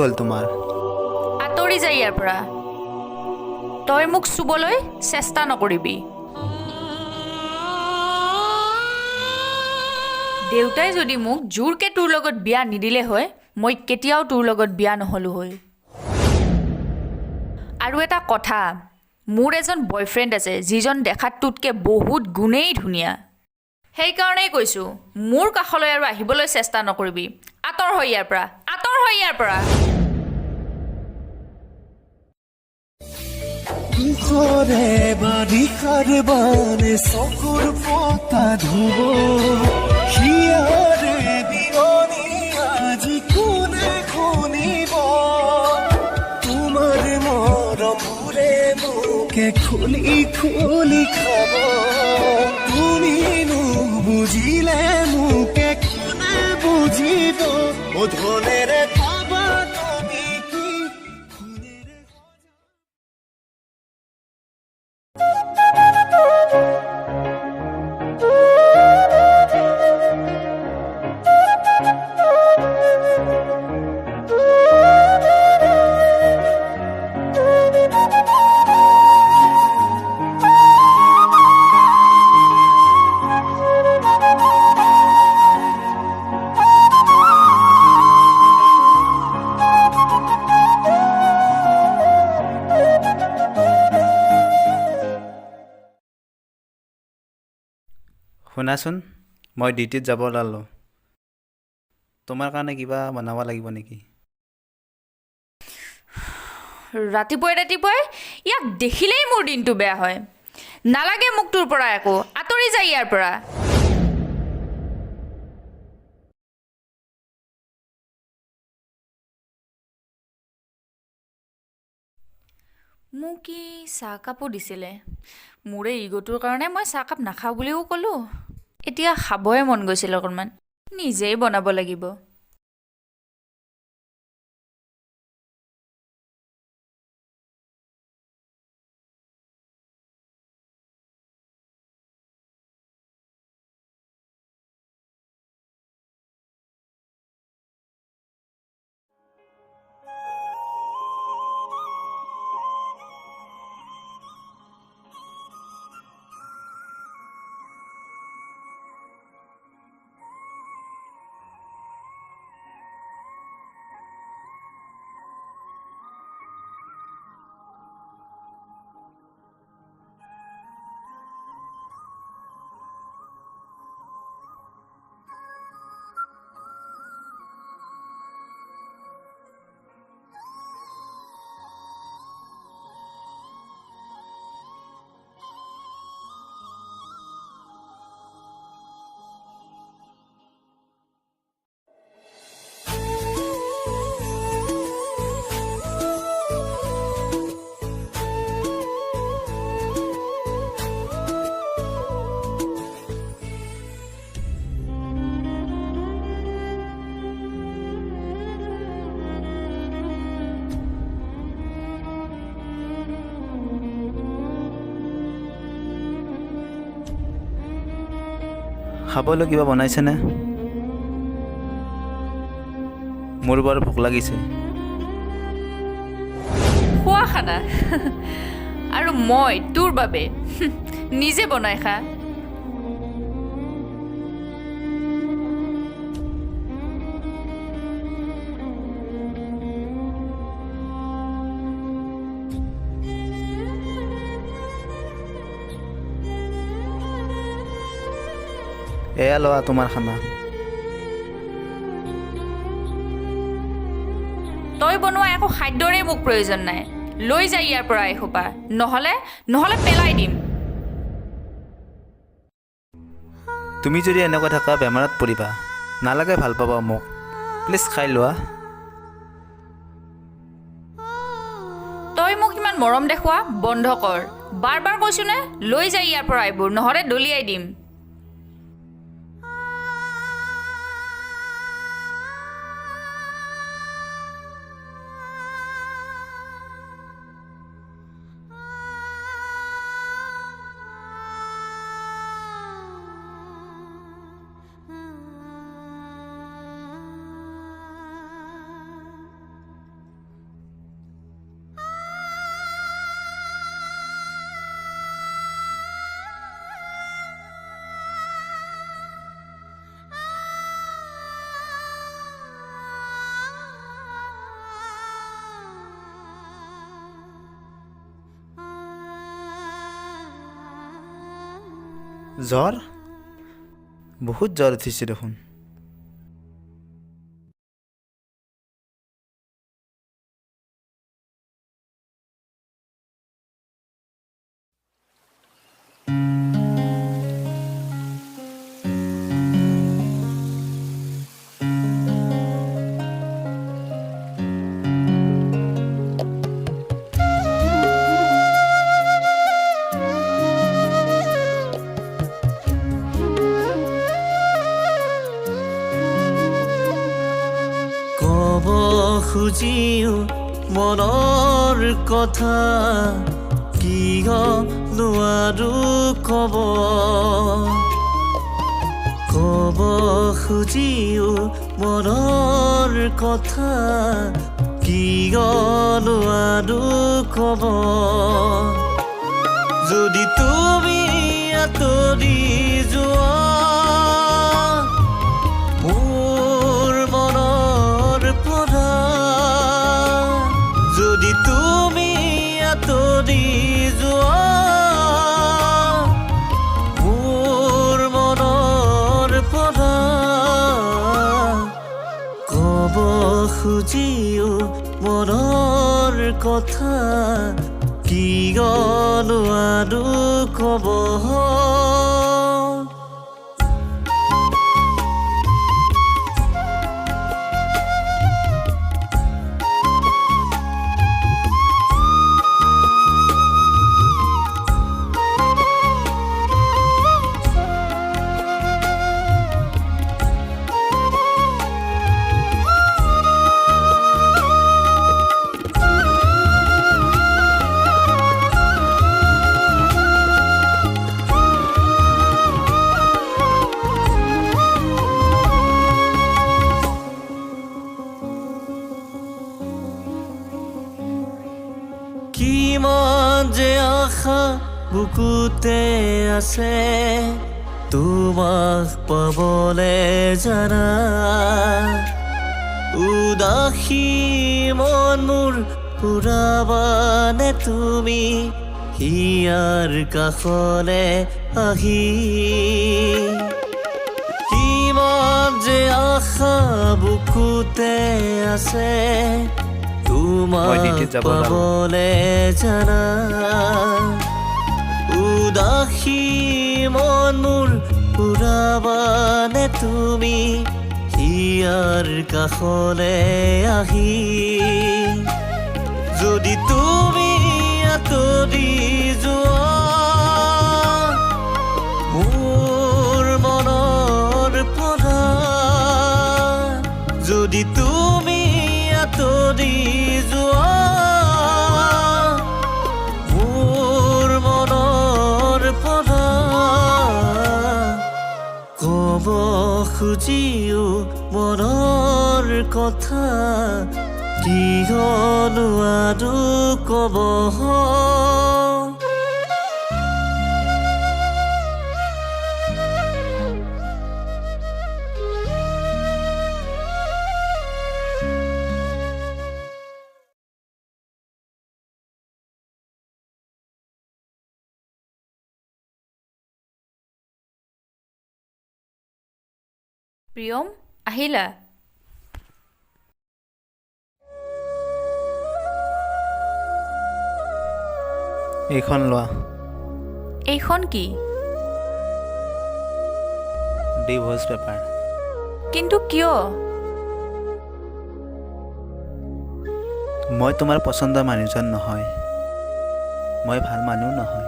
হ'ল তোমাৰ? আঁতৰি যায় ইয়াৰ পৰা। তই মোক চুবলৈ চেষ্টা নকৰিবি। দেউতাই যদি মোক জোৰকে তোৰ লগত বিয়া নিদিলে হয়, মই কেতিয়াও তোৰ লগত বিয়া নহ'লো হয়। আৰু এটা কথা, মোৰ এজন বয়ফ্ৰেণ্ড আছে যিজন দেখাত তোতকৈ বহুত গুণেই ধুনীয়া। সেইকাৰণেই কৈছোঁ, মোৰ কাষলৈ আৰু আহিবলৈ চেষ্টা নকৰিবি। আঁতৰ হৈ ইয়াৰ পৰা, আঁতৰ হৈ ইয়াৰ পৰা। ঘৰে বাৰিষাৰ বানে চকুৰ পতা ধুব, হিয়াৰে বিয়নি আজি কোনে শুনিব, তোমাৰ মৰমৰে মোকে খুলি খুলি খাব, তুমি নুবুজিলে মোকে কোনে বুজিব, ধনেৰে খাবা তুমি কি সোণেৰে শুনাচোন, মই ডিউটিত যাব ওলালোঁ। তোমাৰ কাৰণে কিবা বনাব লাগিব নেকি? ৰাতিপুৱাই ৰাতিপুৱাই ইয়াক দেখিলেই মোৰ দিনটো বেয়া হয়। নালাগে মোক তোৰ পৰা একো, আঁতৰি যায় ইয়াৰ পৰা। মোক কি চাহকাপো দিছিলে। মোৰে ইগ'টোৰ কাৰণে মই চাহকাপ নাখাওঁ বুলিও ক'লোঁ। এতিয়া খাবই মন গৈছিল অকণমান, নিজেই বনাব লাগিব। খাবলৈ কিবা বনাইছেনে? মোৰ বৰ ভোক লাগিছে। খোৱা খানা আৰু মই তোৰ বাবে নিজে বনাই খা। এয়া লোৱা তোমাৰ খানা। তই বনোৱা একো খাদ্যৰে মোক প্ৰয়োজন নাই। লৈ যায় ইয়াৰ পৰা এসোপা, নহ'লে পেলাই দিম। তুমি যদি এনেকৈ থাকা বেমাৰত পৰিবা। নালাগে ভাল পাবা মোক, প্লিজ খাই লোৱা। তই মোক ইমান মৰম দেখুওৱা বন্ধ কৰ। বাৰ বাৰ কৈছোঁ নে, লৈ যায় ইয়াৰ পৰা এইবোৰ, নহ'লে দলিয়াই দিম। জ্বৰ বহুত জ্বৰ উঠিছে দেখোন। কব খুজিও মনৰ কথা কিয় নোৱাৰো কব কব খুজিও মনৰ কথা কিয় নোৱাৰো কব যদি তুমি আঁতৰি যোৱা মোৰ মনৰ পৰা যদি তুমি আঁতৰি যোৱা মোৰ মনৰ পৰা কব খুজিও মনৰ কথা কিয় নোৱাৰো কব কিমান যে আশা বুকুতে আছে তোমাক পাবলে জানা উদাসী মন মোৰ পুৰাবানে তুমি হিয়াৰ কাষলে আহি কিমান যে আশা বুকুতে আছে তোমাক পাবলে জানা উদাসী মন মোৰ পুৰাবানে তুমি হিয়াৰ কাষলে আহি যদি তুমি আঁতৰি যোৱা মোৰ মনৰ পৰা যদি তুমি আঁতৰি যোৱা মোৰ মনৰ পৰা কব খুজিও মনৰ কথা কিয় নোৱাৰো কব প্ৰিয়ম আহিলা এইখন লোৱা এইখন কি ডিভোৰ্স পেপাৰ কিন্তু কিয় মই তোমাৰ পচন্দৰ মানুহজন নহয় মই ভাল মানুহ নহয়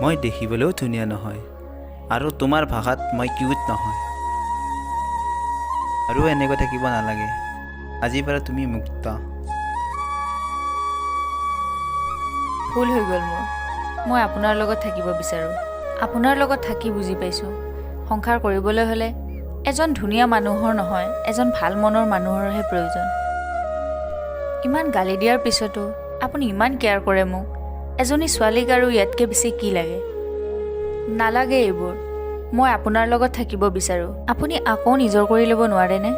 মই দেখিবলৈও ধুনীয়া নহয় আৰু তোমাৰ ভাষাত মই কিউট নহয় আৰু এনেকৈ থাকিব নালাগে আজিৰ পৰা তুমি মুক্ত ভুল হৈ গ'ল মোৰ মই আপোনাৰ লগত থাকিব বিচাৰোঁ আপোনাৰ লগত থাকি বুজি পাইছোঁ সংসাৰ কৰিবলৈ হ'লে এজন ধুনীয়া মানুহৰ নহয় এজন ভাল মনৰ মানুহৰহে প্ৰয়োজন ইমান গালি দিয়াৰ পিছতো আপুনি ইমান কেয়াৰ কৰে মোক এজনী ছোৱালীক আৰু ইয়াতকৈ বেছি কি লাগে নালাগে এইবোৰ মই আপোনাৰ লগত থাকিব বিচাৰোঁ আপুনি আকৌ নিজৰ কৰি ল'ব নোৱাৰেনে